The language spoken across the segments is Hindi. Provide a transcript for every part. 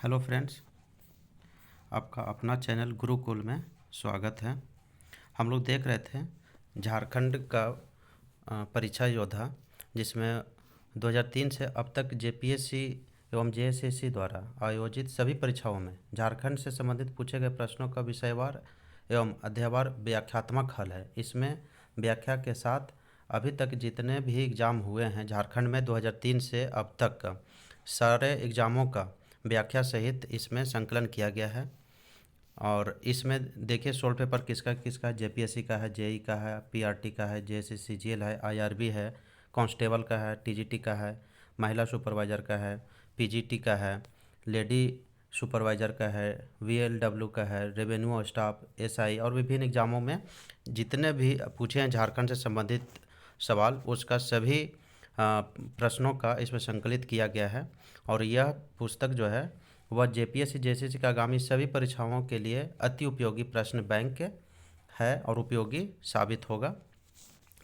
हेलो फ्रेंड्स, आपका अपना चैनल गुरुकुल में स्वागत है। हम लोग देख रहे थे झारखंड का परीक्षा योद्धा, जिसमें 2003 से अब तक जेपीएससी एवं जेएसएससी द्वारा आयोजित सभी परीक्षाओं में झारखंड से संबंधित पूछे गए प्रश्नों का विषयवार एवं अध्यायवार व्याख्यात्मक हल है। इसमें व्याख्या के साथ अभी तक जितने भी एग्ज़ाम हुए हैं झारखंड में 2003 से अब तक का सारे एग्ज़ामों का व्याख्या सहित इसमें संकलन किया गया है। और इसमें देखिए सोल्व पेपर किसका किसका है, जेपीएससी का है, जेई का है, पीआरटी का है, जेएसएससी जीएल है, आईआरबी है, कांस्टेबल का है, टीजीटी का है, महिला सुपरवाइज़र का है, पीजीटी का है, लेडी सुपरवाइज़र का है, वीएलडब्ल्यू का है, रेवेन्यू स्टाफ, एसआई और विभिन्न एग्ज़ामों में जितने भी पूछे हैं झारखंड से संबंधित सवाल, उसका सभी प्रश्नों का इसमें संकलित किया गया है। और यह पुस्तक जो है वह जेपीएससी जेएसएससी का आगामी सभी परीक्षाओं के लिए अति उपयोगी प्रश्न बैंक है और उपयोगी साबित होगा।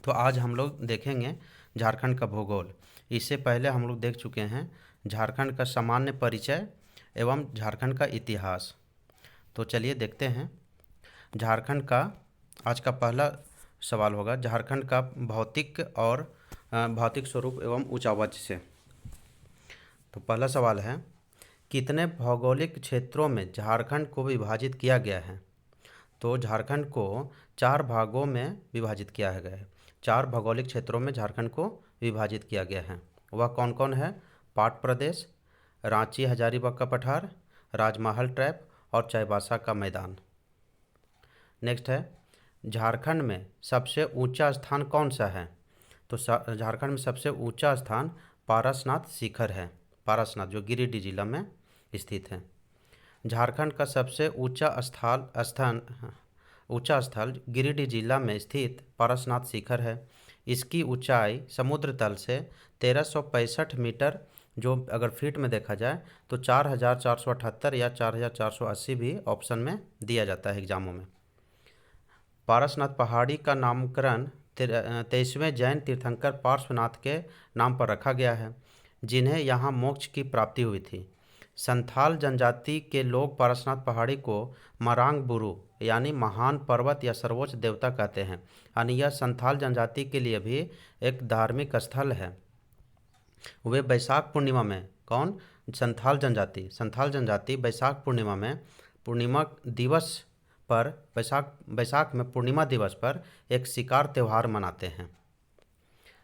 तो आज हम लोग देखेंगे झारखंड का भूगोल। इससे पहले हम लोग देख चुके हैं झारखंड का सामान्य परिचय एवं झारखंड का इतिहास। तो चलिए देखते हैं। झारखंड का आज का पहला सवाल होगा झारखंड का भौतिक स्वरूप एवं ऊंचावच से। तो पहला सवाल है, कितने भौगोलिक क्षेत्रों में झारखंड को विभाजित किया गया है? तो झारखंड को 4 भागों में विभाजित किया गया है। 4 भौगोलिक क्षेत्रों में झारखंड को विभाजित किया गया है। वह कौन कौन है? पाट प्रदेश, रांची हजारीबाग का पठार, राजमहल ट्रैप और चाईबासा का मैदान। नेक्स्ट है, झारखंड में सबसे ऊंचा स्थान कौन सा है? तो झारखंड में सबसे ऊंचा स्थान पारसनाथ शिखर है। पारसनाथ जो गिरिडीह जिला में स्थित है। झारखंड का सबसे ऊंचा स्थल गिरिडीह जिला में स्थित पारसनाथ शिखर है। इसकी ऊंचाई समुद्र तल से 1365 मीटर, जो अगर फीट में देखा जाए तो 4478 या 4480 भी ऑप्शन में दिया जाता है एग्जामों में। पारसनाथ पहाड़ी का नामकरण 23वें जैन तीर्थंकर पार्श्वनाथ के नाम पर रखा गया है, जिन्हें यहाँ मोक्ष की प्राप्ति हुई थी। संथाल जनजाति के लोग पारसनाथ पहाड़ी को मरांग बुरु यानी महान पर्वत या सर्वोच्च देवता कहते हैं। यानी यह संथाल जनजाति के लिए भी एक धार्मिक स्थल है। वे बैसाख पूर्णिमा में, कौन? संथाल जनजाति बैसाख पूर्णिमा में पूर्णिमा दिवस पर बैसाख में पूर्णिमा दिवस पर एक शिकार त्यौहार मनाते हैं।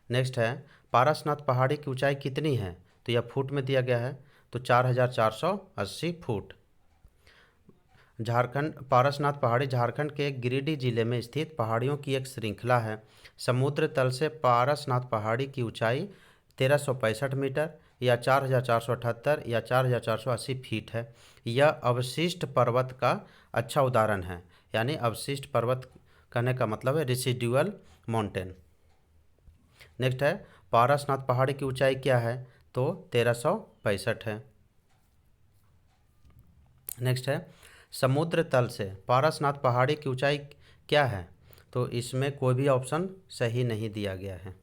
नेक्स्ट है, पारसनाथ पहाड़ी की ऊंचाई कितनी है? तो यह फुट में दिया गया है, तो 4480 फुट। पारसनाथ पहाड़ी झारखंड के गिरिडीह जिले में स्थित पहाड़ियों की एक श्रृंखला है। समुद्र तल से पारसनाथ पहाड़ी की ऊंचाई 1365 मीटर या 4478 या 4480 फीट है। यह अवशिष्ट पर्वत का अच्छा उदाहरण है। यानी अवशिष्ट पर्वत कहने का मतलब है रेसिडुअल माउंटेन। नेक्स्ट है, पारसनाथ पहाड़ी की ऊंचाई क्या है? तो 1365 है। नेक्स्ट है, समुद्र तल से पारसनाथ पहाड़ी की ऊंचाई क्या है? तो इसमें कोई भी ऑप्शन सही नहीं दिया गया है।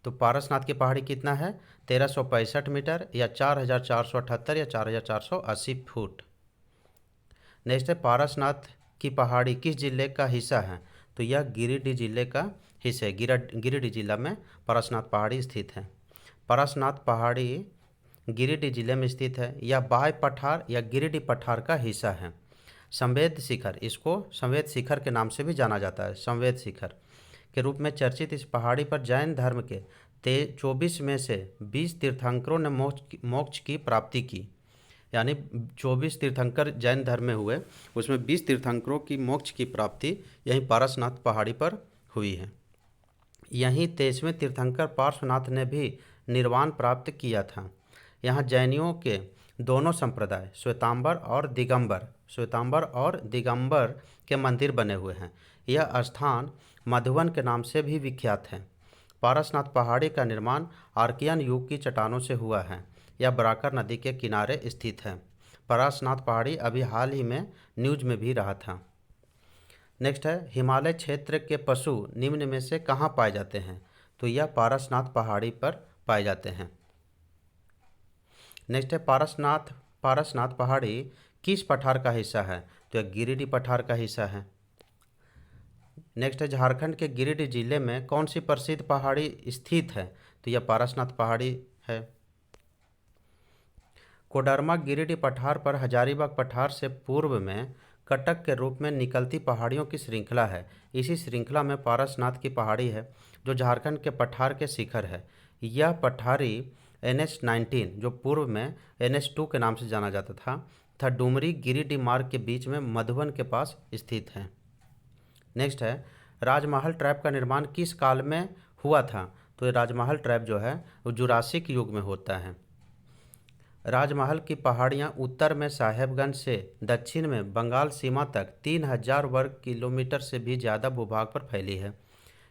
तो पारसनाथ की पहाड़ी कितना है? 1365 मीटर या 4478 या 4480 फुट। नेक्स्ट है, पारसनाथ की पहाड़ी किस जिले का हिस्सा है? तो यह गिरिडीह जिले का हिस्सा है। गिरिडीह जिला में पारसनाथ पहाड़ी स्थित है। पारसनाथ पहाड़ी गिरिडीह जिले में स्थित है। यह बाह्य पठार या गिरिडीह पठार का हिस्सा है। संवेद शिखर, इसको संवेद शिखर के नाम से भी जाना जाता है। संवेद शिखर के रूप में चर्चित इस पहाड़ी पर जैन धर्म के 24 में से 20 तीर्थंकरों ने मोक्ष की प्राप्ति की। यानी 24 तीर्थंकर जैन धर्म में हुए, उसमें 20 तीर्थंकरों की मोक्ष की प्राप्ति यहीं पारसनाथ पहाड़ी पर हुई है। यहीं 23वें तीर्थंकर पार्श्वनाथ ने भी निर्वाण प्राप्त किया था। यहाँ जैनियों के दोनों संप्रदाय श्वेतांबर और दिगंबर के मंदिर बने हुए हैं। यह स्थान मधुवन के नाम से भी विख्यात है। पारसनाथ पहाड़ी का निर्माण आर्कियन युग की चट्टानों से हुआ है। यह बराकर नदी के किनारे स्थित है। पारसनाथ पहाड़ी अभी हाल ही में न्यूज में भी रहा था। नेक्स्ट है, हिमालय क्षेत्र के पशु निम्न में से कहाँ पाए जाते हैं? तो यह पारसनाथ पहाड़ी पर पाए जाते हैं। नेक्स्ट है, पारसनाथ पारसनाथ पहाड़ी किस पठार का हिस्सा है? तो यह गिरिडीह पठार का हिस्सा है। नेक्स्ट है, झारखंड के गिरिडीह जिले में कौन सी प्रसिद्ध पहाड़ी स्थित है? तो यह पारसनाथ पहाड़ी है। कोडरमा गिरिडीह पठार पर हजारीबाग पठार से पूर्व में कटक के रूप में निकलती पहाड़ियों की श्रृंखला है। इसी श्रृंखला में पारसनाथ की पहाड़ी है जो झारखंड के पठार के शिखर है। यह पठारी NH-19 जो पूर्व में NH-2 के नाम से जाना जाता था डुमरी गिरिडीह मार्ग के बीच में मधुबन के पास स्थित है। नेक्स्ट है, राजमहल ट्रैप का निर्माण किस काल में हुआ था? तो ये राजमहल ट्रैप जो है वो जुरासिक युग में होता है। राजमहल की पहाड़ियाँ उत्तर में साहेबगंज से दक्षिण में बंगाल सीमा तक 3000 वर्ग किलोमीटर से भी ज़्यादा भूभाग पर फैली है।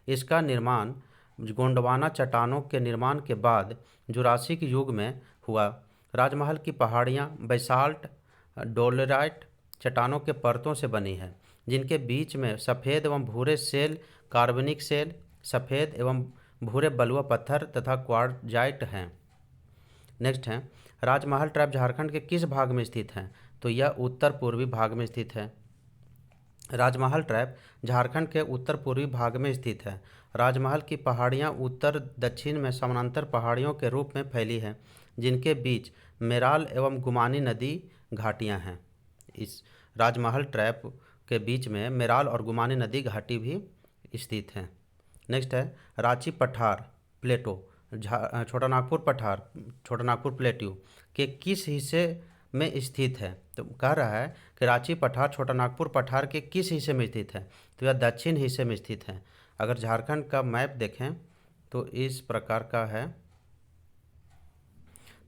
इसका निर्माण गोंडवाना चट्टानों के निर्माण के बाद जुरासिक युग में हुआ। राजमहल की पहाड़ियाँ बेसाल्ट डोलेराइट चट्टानों के परतों से बनी है जिनके बीच में सफ़ेद एवं भूरे सेल, कार्बनिक सेल, सफ़ेद एवं भूरे बलुआ पत्थर तथा क्वार्टजाइट हैं। नेक्स्ट है, राजमहल ट्रैप झारखंड के किस भाग में स्थित है? तो यह उत्तर पूर्वी भाग में स्थित है। राजमहल ट्रैप झारखंड के उत्तर पूर्वी भाग में स्थित है। राजमहल की पहाड़ियाँ उत्तर दक्षिण में समानांतर पहाड़ियों के रूप में फैली हैं जिनके बीच मेराल एवं गुमानी नदी घाटियाँ हैं। इस राजमहल ट्रैप के बीच में मेराल और गुमानी नदी घाटी भी स्थित हैं। नेक्स्ट है, रांची पठार प्लेटो छोटा नागपुर पठार छोटा नागपुर प्लेट्यू के किस हिस्से में स्थित है? तो कह रहा है कि रांची पठार छोटा नागपुर पठार के किस हिस्से में स्थित है? तो यह दक्षिण हिस्से में स्थित है। अगर झारखंड का मैप देखें तो इस प्रकार का है,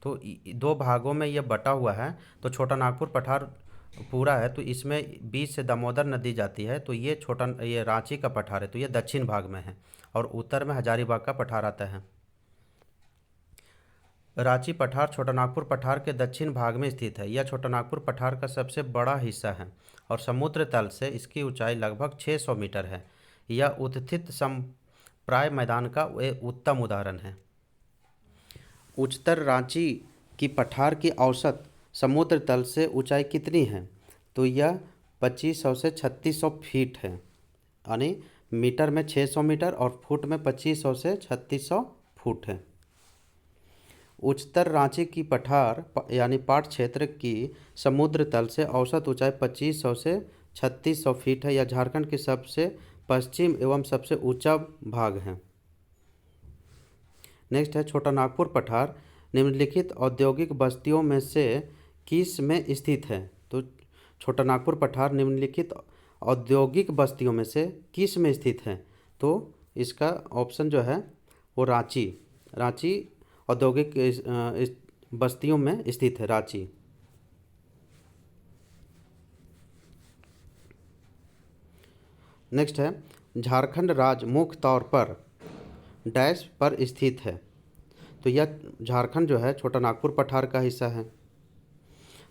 तो दो भागों में यह बटा हुआ है। तो छोटा नागपुर पठार पूरा है तो इसमें बीच से दामोदर नदी जाती है, तो ये रांची का पठार है तो ये दक्षिण भाग में है और उत्तर में हजारीबाग का पठार आता है। रांची पठार छोटा नागपुर पठार के दक्षिण भाग में स्थित है। यह छोटा नागपुर पठार का सबसे बड़ा हिस्सा है और समुद्र तल से इसकी ऊंचाई लगभग 600 मीटर है। यह उत्थित समप्राय मैदान का एक उत्तम उदाहरण है। उच्चतर रांची की पठार की औसत समुद्र तल से ऊंचाई कितनी है? तो यह 2500 से 3600 फीट है, यानी मीटर में 600 मीटर और फुट में 2500 से 3600 फुट है। उच्चतर रांची की पठार यानी पाट क्षेत्र की समुद्र तल से औसत ऊंचाई 2500 से 3600 फीट है। यह झारखंड के सबसे पश्चिम एवं सबसे ऊंचा भाग है। नेक्स्ट है, छोटा नागपुर पठार निम्नलिखित औद्योगिक बस्तियों में से किस में स्थित है? तो छोटा नागपुर पठार निम्नलिखित औद्योगिक बस्तियों में से किस में स्थित है? तो इसका ऑप्शन जो है वो रांची औद्योगिक बस्तियों में स्थित है रांची। नेक्स्ट है, झारखंड राज्य मुख्य तौर पर डैश पर स्थित है। तो यह झारखंड जो है छोटा नागपुर पठार का हिस्सा है।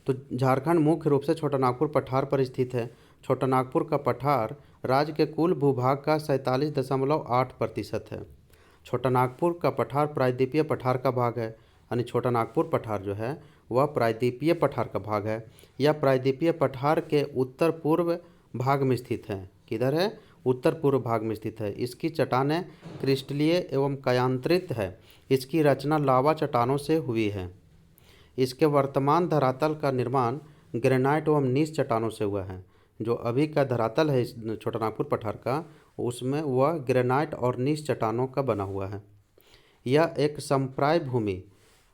तो झारखंड मुख्य रूप से छोटा नागपुर पठार पर स्थित है। छोटा नागपुर का पठार राज्य के कुल भूभाग का 47.8% है। छोटा नागपुर का पठार प्रायद्वीपीय पठार का भाग है, यानी छोटा नागपुर पठार जो है वह प्रायद्वीपीय पठार का भाग है। यह प्रायद्वीपीय पठार के उत्तर पूर्व भाग में स्थित है। किधर है? उत्तर पूर्व भाग में स्थित है। इसकी चट्टानें क्रिस्टलीय एवं कायांतरित है। इसकी रचना लावा चट्टानों से हुई है। इसके वर्तमान धरातल का निर्माण ग्रेनाइट एवं नीस चट्टानों से हुआ है। जो अभी का धरातल है इस छोटा नागपुर पठार का, उसमें वह ग्रेनाइट और नीस चट्टानों का बना हुआ है। यह एक समप्राय भूमि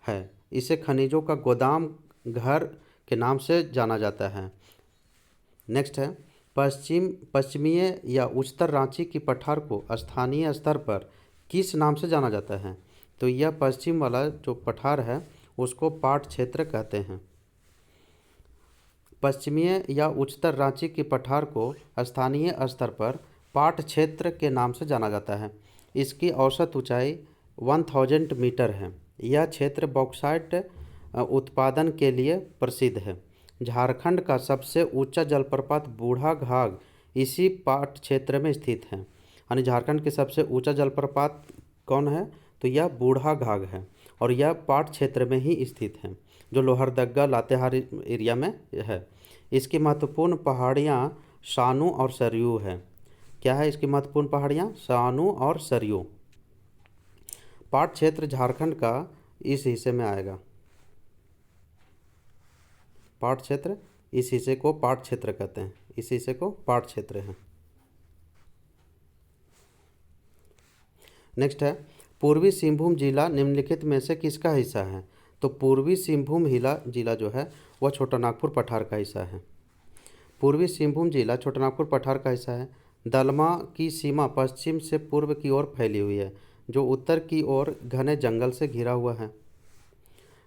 है। इसे खनिजों का गोदाम घर के नाम से जाना जाता है। नेक्स्ट है, पश्चिमीय या उच्चतर रांची की पठार को स्थानीय स्तर पर किस नाम से जाना जाता है? तो यह पश्चिम वाला जो पठार है उसको पाट क्षेत्र कहते हैं। पश्चिमीय या उच्चतर रांची की पठार को स्थानीय स्तर पर पाट क्षेत्र के नाम से जाना जाता है। इसकी औसत ऊंचाई 1000 मीटर है। यह क्षेत्र बॉक्साइट उत्पादन के लिए प्रसिद्ध है। झारखंड का सबसे ऊंचा जलप्रपात बूढ़ा घाघ इसी पाट क्षेत्र में स्थित है। यानी झारखंड के सबसे ऊंचा जलप्रपात कौन है? तो यह बूढ़ा घाघ है और यह पाट क्षेत्र में ही स्थित है, जो लोहरदगा लातेहार एरिया में है। इसकी महत्वपूर्ण पहाड़ियाँ सानू और सरयू है। क्या है इसकी महत्वपूर्ण पहाड़ियाँ? सानू और सरयू। पाट क्षेत्र झारखंड का इस हिस्से में आएगा। पाट क्षेत्र, इस हिस्से को पाट क्षेत्र कहते हैं, इस हिस्से को पाट क्षेत्र है। नेक्स्ट है, पूर्वी सिंहभूम जिला निम्नलिखित में से किसका हिस्सा है? तो पूर्वी सिंहभूम जिला जो है वह छोटानागपुर पठार का हिस्सा है। पूर्वी सिंहभूम जिला छोटानागपुर पठार का हिस्सा है। दलमा की सीमा पश्चिम से पूर्व की ओर फैली हुई है, जो उत्तर की ओर घने जंगल से घिरा हुआ है।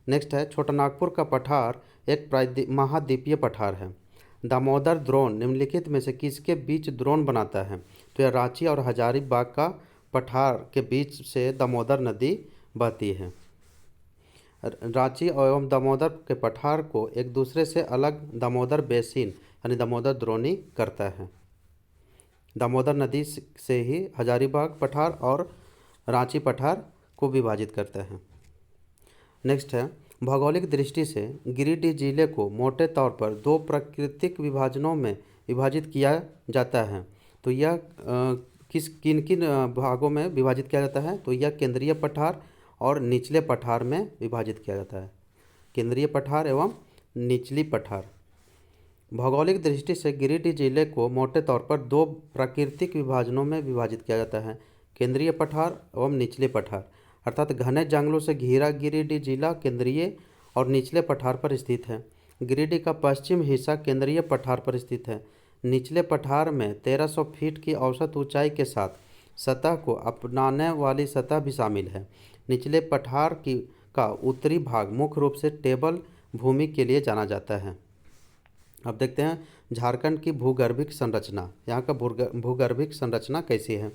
नेक्स्ट है, छोटानागपुर का पठार एक महाद्वीपीय पठार है। दामोदर द्रोण निम्नलिखित में से किसके बीच द्रोण बनाता है? तो यह रांची और हजारीबाग का पठार के बीच से दामोदर नदी बहती है। रांची एवं दामोदर के पठार को एक दूसरे से अलग दामोदर बेसिन यानी दामोदर द्रोणी करता है। दामोदर नदी से ही हजारीबाग पठार और रांची पठार को विभाजित करता है। नेक्स्ट है, भौगोलिक दृष्टि से गिरिडीह जिले को मोटे तौर पर दो प्राकृतिक विभाजनों में विभाजित किया जाता है। तो यह किन किन भागों में विभाजित किया जाता है? तो यह केंद्रीय पठार और निचले पठार में विभाजित किया जाता है। केंद्रीय पठार एवं निचली पठार। भौगोलिक दृष्टि से गिरिडीह जिले को मोटे तौर पर दो प्राकृतिक विभाजनों में विभाजित किया जाता है, केंद्रीय पठार एवं निचले पठार। अर्थात घने जंगलों से घिरा गिरिडीह जिला केंद्रीय और निचले पठार पर स्थित है। गिरिडीह का पश्चिम हिस्सा केंद्रीय पठार पर स्थित है। निचले पठार में 1300 फीट की औसत ऊंचाई के साथ सतह को अपनाने वाली सतह भी शामिल है। निचले पठार का उत्तरी भाग मुख्य रूप से टेबल भूमि के लिए जाना जाता है। अब देखते हैं झारखंड की भूगर्भिक संरचना। यहाँ का भूगर्भिक संरचना कैसी है?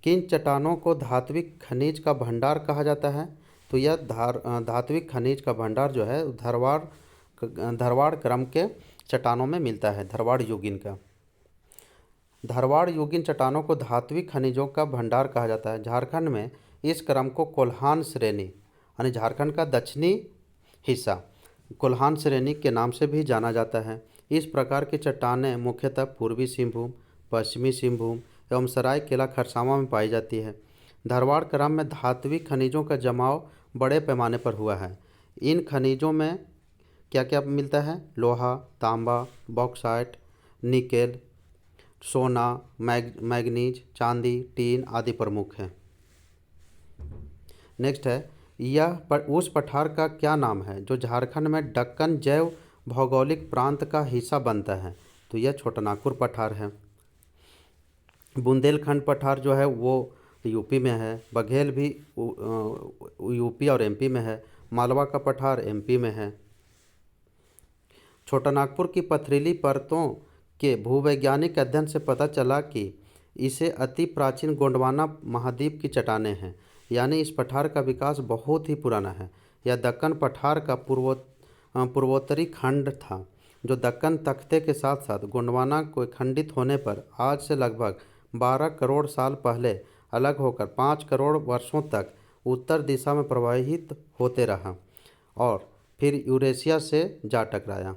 किन चट्टानों को धात्विक खनिज का भंडार कहा जाता है? तो यह धात्विक खनिज का भंडार जो है धरवाड़ क्रम के चट्टानों में मिलता है। धरवाड़ युगीन का धरवाड़ युगीन चट्टानों को धात्विक खनिजों का भंडार कहा जाता है। झारखंड में इस क्रम को कोल्हान श्रेणी यानी झारखंड का दक्षिणी हिस्सा कोल्हान श्रेणी के नाम से भी जाना जाता है। इस प्रकार की चट्टानें मुख्यतः पूर्वी सिंहभूम, पश्चिमी सिंहभूम एवं सरायकेला खरसावां में पाई जाती है। धरवाड़ क्रम में धात्विक खनिजों का जमाव बड़े पैमाने पर हुआ है। इन खनिजों में क्या क्या मिलता है? लोहा, तांबा, बॉक्साइट, निकेल, सोना, मैग्नीज, चांदी, टीन आदि प्रमुख हैं। नेक्स्ट है, उस पठार का क्या नाम है जो झारखंड में दक्कन जैव भौगोलिक प्रांत का हिस्सा बनता है? तो यह छोटानागपुर पठार है। बुंदेलखंड पठार जो है वो यूपी में है। बघेल भी यूपी और एमपी में है। मालवा का पठार एमपी में है। छोटानागपुर की पथरीली परतों के भूवैज्ञानिक अध्ययन से पता चला कि इसे अति प्राचीन गोंडवाना महाद्वीप की चट्टानें हैं, यानी इस पठार का विकास बहुत ही पुराना है। यह दक्कन पठार का पूर्वोत्तरी खंड था, जो दक्कन तख्ते के साथ साथ गोंडवाना को खंडित होने पर आज से लगभग 12 करोड़ साल पहले अलग होकर 5 करोड़ वर्षों तक उत्तर दिशा में प्रवाहित होते रहा और फिर यूरेशिया से जा टकराया।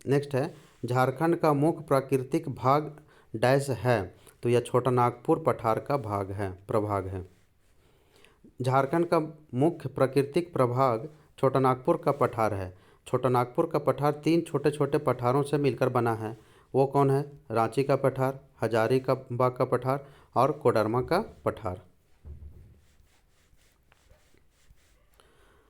नेक्स्ट है, झारखंड का मुख्य प्राकृतिक भाग डैश है? तो यह छोटानागपुर पठार का प्रभाग है। झारखंड का मुख्य प्राकृतिक प्रभाग छोटानागपुर का पठार है। छोटानागपुर का पठार 3 छोटे छोटे पठारों से मिलकर बना है। वो कौन है? रांची का पठार, हजारीबाग का पठार और कोडरमा का पठार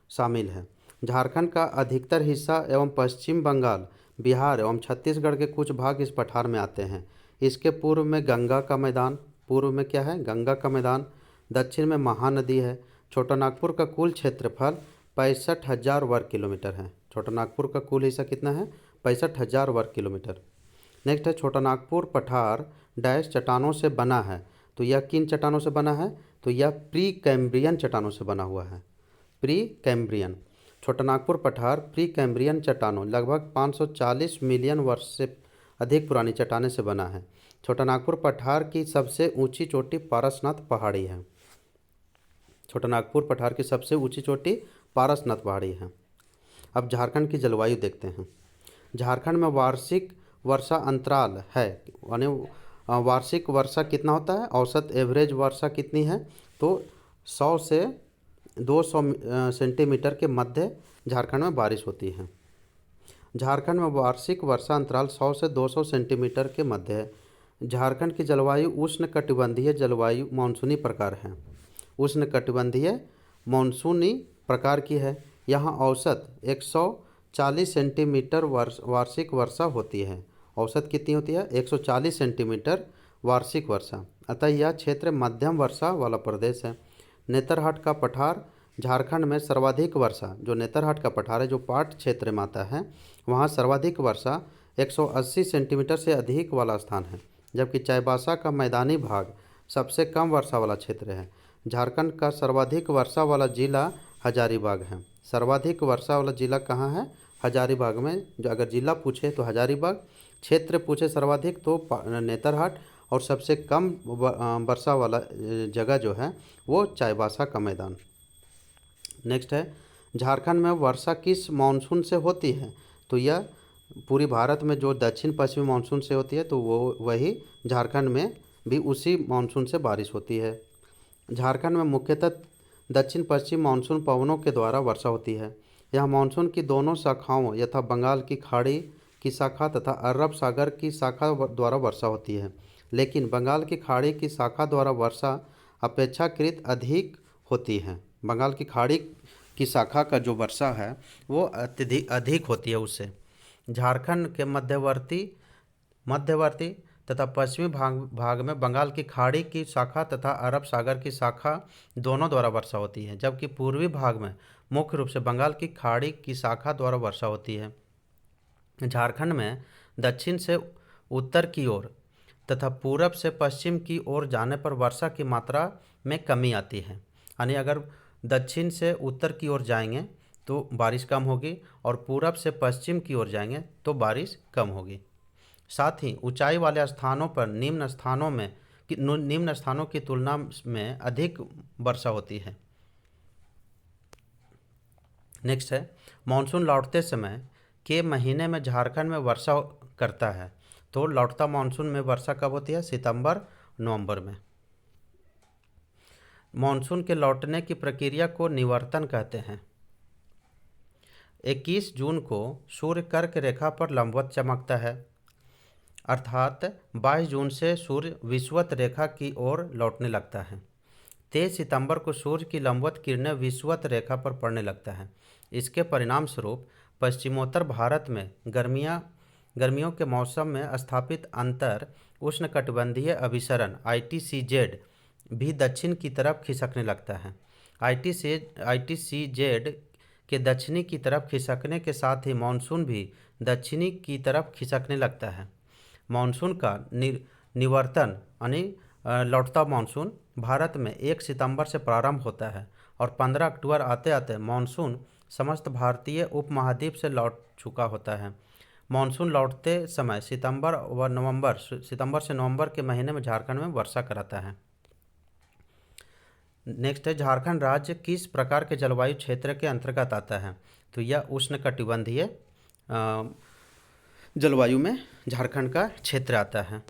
शामिल है। झारखंड का अधिकतर हिस्सा एवं पश्चिम बंगाल, बिहार एवं छत्तीसगढ़ के कुछ भाग इस पठार में आते हैं। इसके पूर्व में गंगा का मैदान, पूर्व में क्या है? गंगा का मैदान। दक्षिण में महानदी है। छोटानागपुर का कुल क्षेत्रफल 65,000 वर्ग किलोमीटर है। छोटानागपुर का कुल हिस्सा कितना है? 65,000 वर्ग किलोमीटर। नेक्स्ट है, छोटानागपुर पठार डैश चट्टानों से बना है। तो यह किन चट्टानों से बना है? तो यह प्री कैम्ब्रियन चट्टानों से बना हुआ है। Pre Cambrian. छोटानागपुर पठार प्री कैम्ब्रियन चट्टानों लगभग 540 मिलियन वर्ष से अधिक पुरानी चट्टाने से बना है। छोटानागपुर पठार की सबसे ऊंची चोटी पारसनाथ पहाड़ी है। छोटा नागपुर पठार की सबसे ऊंची चोटी पारसनाथ पहाड़ी है। अब झारखंड की जलवायु देखते हैं। झारखंड में वार्षिक वर्षा अंतराल है, यानी वार्षिक वर्षा कितना होता है, औसत एवरेज वर्षा कितनी है, तो 100 से 200 सेंटीमीटर के मध्य झारखंड में बारिश होती है। झारखंड में वार्षिक वर्षा अंतराल 100 से 200 सेंटीमीटर के मध्य है। झारखंड की जलवायु उष्णकटिबंधीय जलवायु मानसूनी प्रकार है। उष्णकटिबंधीय मानसूनी प्रकार की है। यहाँ औसत 140 सेंटीमीटर वार्षिक वर्षा होती है। औसत कितनी होती है? 140 सेंटीमीटर वार्षिक वर्षा। अतः यह क्षेत्र मध्यम वर्षा वाला प्रदेश है। नेतरहाट का पठार झारखंड में सर्वाधिक वर्षा, जो नेतरहाट का पठार है जो पाट क्षेत्र में आता है, वहाँ सर्वाधिक वर्षा 180 सेंटीमीटर से अधिक वाला स्थान है, जबकि चाईबासा का मैदानी भाग सबसे कम वर्षा वाला क्षेत्र है। झारखंड का सर्वाधिक वर्षा वाला जिला हजारीबाग है। सर्वाधिक वर्षा वाला जिला कहाँ है? हजारीबाग में। जो अगर जिला पूछे तो हजारीबाग, क्षेत्र पूछे सर्वाधिक तो नेतरहाट, और सबसे कम वर्षा वाला जगह जो है वो चाईबासा का मैदान। नेक्स्ट है, झारखंड में वर्षा किस मानसून से होती है? तो यह पूरी भारत में जो दक्षिण पश्चिमी मानसून से होती है, तो वो वही झारखंड में भी उसी मानसून से बारिश होती है। झारखंड में मुख्यतः दक्षिण पश्चिम मानसून पवनों के द्वारा वर्षा होती है। यह मानसून की दोनों शाखाओं यथा बंगाल की खाड़ी की शाखा तथा अरब सागर की शाखा द्वारा वर्षा होती है, लेकिन बंगाल की खाड़ी की शाखा द्वारा वर्षा अपेक्षाकृत अधिक होती है। बंगाल की खाड़ी की शाखा का जो वर्षा है वो अत्यधिक अधिक होती है उससे। झारखंड के मध्यवर्ती तथा पश्चिमी भाग में बंगाल की खाड़ी की शाखा तथा अरब सागर की शाखा दोनों द्वारा वर्षा होती है, जबकि पूर्वी भाग में मुख्य रूप से बंगाल की खाड़ी की शाखा द्वारा वर्षा होती है। झारखंड में दक्षिण से उत्तर की ओर तथा पूरब से पश्चिम की ओर जाने पर वर्षा की मात्रा में कमी आती है, यानी अगर दक्षिण से उत्तर की ओर जाएंगे तो बारिश कम होगी और पूरब से पश्चिम की ओर जाएंगे तो बारिश कम होगी। साथ ही ऊंचाई वाले स्थानों पर निम्न स्थानों की तुलना में अधिक वर्षा होती है। नेक्स्ट है, मानसून लौटते समय के महीने में झारखंड में वर्षा करता है? तो लौटता मानसून में वर्षा कब होती है? सितंबर नवंबर में। मानसून के लौटने की प्रक्रिया को निवर्तन कहते हैं। 21 जून को सूर्य कर्क रेखा पर लंबवत चमकता है, अर्थात 22 जून से सूर्य विषुवत रेखा की ओर लौटने लगता है। 23 सितंबर को सूर्य की लंबवत किरणें विषुवत रेखा पर पड़ने लगता है। इसके परिणाम स्वरूप पश्चिमोत्तर भारत में गर्मियों के मौसम में स्थापित अंतर उष्णकटिबंधीय अभिसरण ITCZ भी दक्षिण की तरफ खिसकने लगता है। ITCZ के दक्षिणी की तरफ खिसकने के साथ ही मानसून भी दक्षिणी की तरफ खिसकने लगता है। मानसून का निवर्तन यानी लौटता मानसून भारत में 1 सितंबर से प्रारंभ होता है और 15 अक्टूबर आते आते मानसून समस्त भारतीय उपमहाद्वीप से लौट चुका होता है। मानसून लौटते समय सितंबर से नवंबर के महीने में झारखंड में वर्षा कराता है। नेक्स्ट है, झारखंड राज्य किस प्रकार के जलवायु क्षेत्र के अंतर्गत आता है? तो यह उष्णकटिबंधीय जलवायु में झारखंड का क्षेत्र आता है।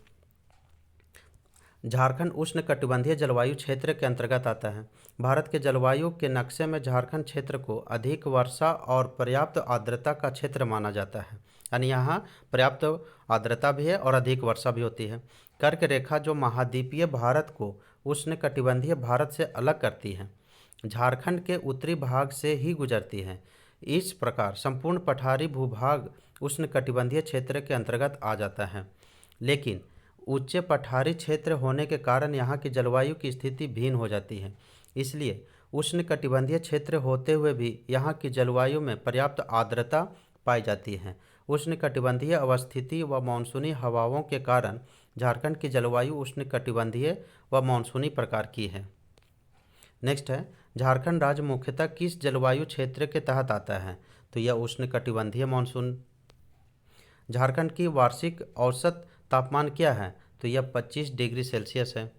झारखंड उष्णकटिबंधीय जलवायु क्षेत्र के अंतर्गत आता है। भारत के जलवायु के नक्शे में झारखंड क्षेत्र को अधिक वर्षा और पर्याप्त आर्द्रता का क्षेत्र माना जाता है, यानी यहाँ पर्याप्त आर्द्रता भी है और अधिक वर्षा भी होती है। कर्क रेखा जो महाद्वीपीय भारत को उष्णकटिबंधीय भारत से अलग करती है, झारखंड के उत्तरी भाग से ही गुजरती है। इस प्रकार संपूर्ण पठारी भूभाग उष्णकटिबंधीय क्षेत्र के अंतर्गत आ जाता है, लेकिन उच्च पठारी क्षेत्र होने के कारण यहाँ की जलवायु की स्थिति भिन्न हो जाती है। इसलिए उष्णकटिबंधीय क्षेत्र होते हुए भी यहाँ की जलवायु में पर्याप्त आर्द्रता पाई जाती है। उष्णकटिबंधीय अवस्थिति व मानसूनी हवाओं के कारण झारखंड की जलवायु उष्णकटिबंधीय व मानसूनी प्रकार की है। नेक्स्ट है, झारखंड राज्य मुख्यतः किस जलवायु क्षेत्र के तहत आता है? तो यह उष्णकटिबंधीय मानसून। झारखंड की वार्षिक औसत तापमान क्या है? तो यह 25 डिग्री सेल्सियस है।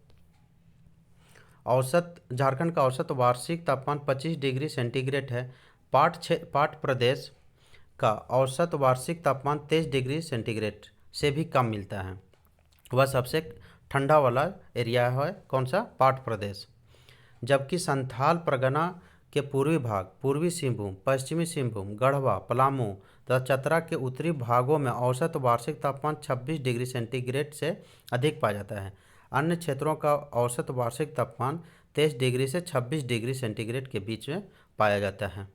झारखंड का औसत वार्षिक तापमान 25 डिग्री सेंटीग्रेड है। पाट प्रदेश का औसत वार्षिक तापमान 23 डिग्री सेंटीग्रेड से भी कम मिलता है। वह सबसे ठंडा वाला एरिया है कौन सा? पाट प्रदेश। जबकि संथाल परगना के पूर्वी भाग, पूर्वी सिंहभूम, पश्चिमी सिंहभूम, गढ़वा, पलामू तथा चतरा के उत्तरी भागों में औसत वार्षिक तापमान 26 डिग्री सेंटीग्रेड से अधिक पाया जाता है। अन्य क्षेत्रों का औसत वार्षिक तापमान 23 डिग्री से 26 डिग्री सेंटीग्रेड के बीच में पाया जाता है।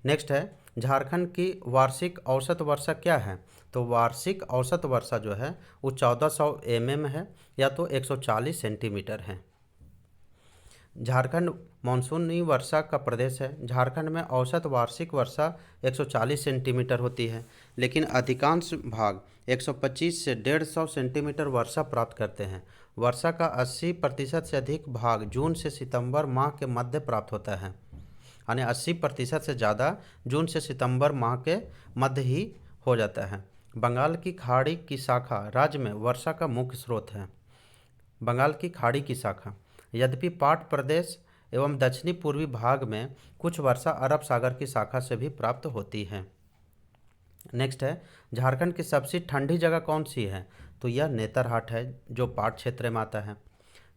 नेक्स्ट है, झारखंड की वार्षिक औसत वर्षा क्या है? तो वार्षिक औसत वर्षा जो है वो 1400 mm है या तो 140 सेंटीमीटर है। झारखंड मानसूनी वर्षा का प्रदेश है। झारखंड में औसत वार्षिक वर्षा 140 सेंटीमीटर होती है, लेकिन अधिकांश भाग 125 से 150 सेंटीमीटर वर्षा प्राप्त करते हैं। वर्षा का 80% से अधिक भाग जून से सितंबर माह के मध्य प्राप्त होता है, यानी 80% से ज़्यादा जून से सितंबर माह के मध्य ही हो जाता है। बंगाल की खाड़ी की शाखा राज्य में वर्षा का मुख्य स्रोत है। बंगाल की खाड़ी की शाखा, यद्यपि पाट प्रदेश एवं दक्षिणी पूर्वी भाग में कुछ वर्षा अरब सागर की शाखा से भी प्राप्त होती है। नेक्स्ट है, झारखंड की सबसे ठंडी जगह कौन सी है? तो यह नेतरहाट है, जो पाट क्षेत्र में आता है।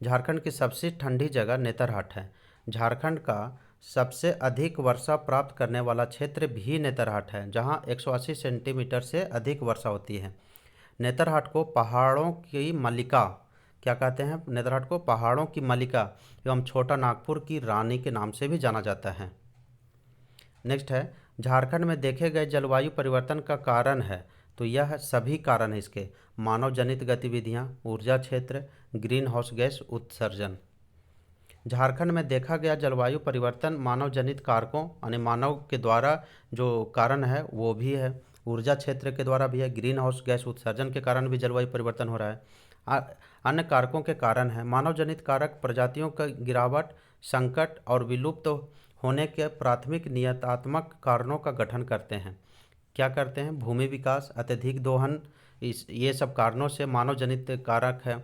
झारखंड की सबसे ठंडी जगह नेतरहाट है। झारखंड का सबसे अधिक वर्षा प्राप्त करने वाला क्षेत्र भी नेतरहाट है, जहां 180 सेंटीमीटर से अधिक वर्षा होती है। नेतरहाट को पहाड़ों की मल्लिका, क्या कहते हैं? नेतरहाट को पहाड़ों की मल्लिका एवं छोटा नागपुर की रानी के नाम से भी जाना जाता है। नेक्स्ट है, झारखंड में देखे गए जलवायु परिवर्तन का कारण है। तो यह सभी कारण है इसके: मानव जनित गतिविधियां, ऊर्जा क्षेत्र, ग्रीन हाउस गैस उत्सर्जन। झारखंड में देखा गया जलवायु परिवर्तन मानव जनित कारकों यानी मानव के द्वारा जो कारण है वो भी है, ऊर्जा क्षेत्र के द्वारा भी है, ग्रीन हाउस गैस उत्सर्जन के कारण भी जलवायु परिवर्तन हो रहा है। अन्य कारकों के कारण है मानव जनित कारक प्रजातियों का गिरावट, संकट और विलुप्त होने के प्राथमिक नियतात्मक कारणों का गठन करते हैं। क्या करते हैं? भूमि विकास, अत्यधिक दोहन, ये सब कारणों से मानव जनित कारक है।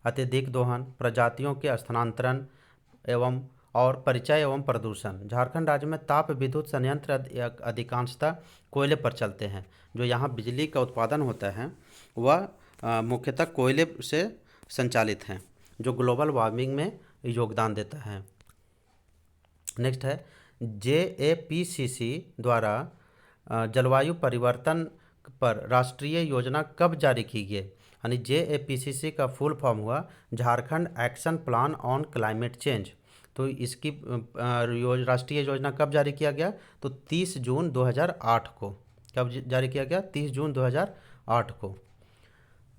अत्यधिक दोहन, प्रजातियों के स्थानांतरण एवं और परिचय एवं प्रदूषण। झारखंड राज्य में ताप विद्युत संयंत्र अधिकांशतः कोयले पर चलते हैं। जो यहाँ बिजली का उत्पादन होता है वह मुख्यतः कोयले से संचालित हैं, जो ग्लोबल वार्मिंग में योगदान देता है। नेक्स्ट है, JAPCC द्वारा जलवायु परिवर्तन पर राष्ट्रीय योजना कब जारी की गई? यानी JAPCC का फुल फॉर्म हुआ Jharkhand action plan on climate change. तो इसकी राष्ट्रीय योजना कब जारी किया गया? तो 30 जून 2008 को। कब जारी किया गया? 30 जून 2008 को।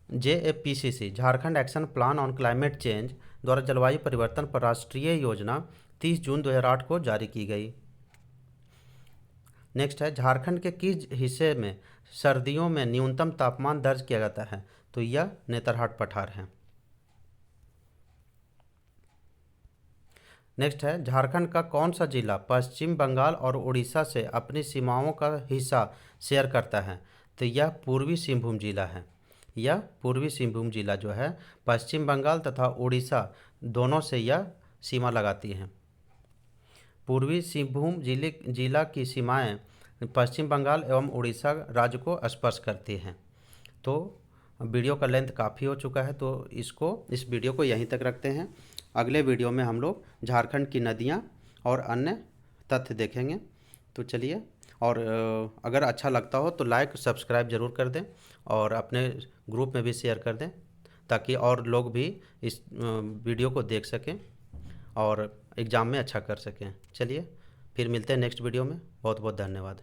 JAPCC Jharkhand action plan on climate change द्वारा जलवायु परिवर्तन पर राष्ट्रीय योजना 30 जून 2008 को जारी की गई। नेक्स्ट है, झारखंड के किस हिस्से में सर्दियों में न्यूनतम तापमान दर्ज किया जाता है? तो यह नेतरहाट पठार है। नेक्स्ट है, झारखंड का कौन सा जिला पश्चिम बंगाल और उड़ीसा से अपनी सीमाओं का हिस्सा शेयर करता है? तो यह पूर्वी सिंहभूम जिला है। यह पूर्वी सिंहभूम जिला जो है पश्चिम बंगाल तथा उड़ीसा दोनों से यह सीमा लगाती है। पूर्वी सिंहभूम जिला की सीमाएं पश्चिम बंगाल एवं उड़ीसा राज्य को स्पर्श करती हैं। तो वीडियो का लेंथ काफ़ी हो चुका है, तो इस वीडियो को यहीं तक रखते हैं। अगले वीडियो में हम लोग झारखंड की नदियां और अन्य तथ्य देखेंगे। तो चलिए, और अगर अच्छा लगता हो तो लाइक सब्सक्राइब ज़रूर कर दें और अपने ग्रुप में भी शेयर कर दें, ताकि और लोग भी इस वीडियो को देख सकें और एग्ज़ाम में अच्छा कर सकें। चलिए, फिर मिलते हैं नेक्स्ट वीडियो में। बहुत बहुत धन्यवाद।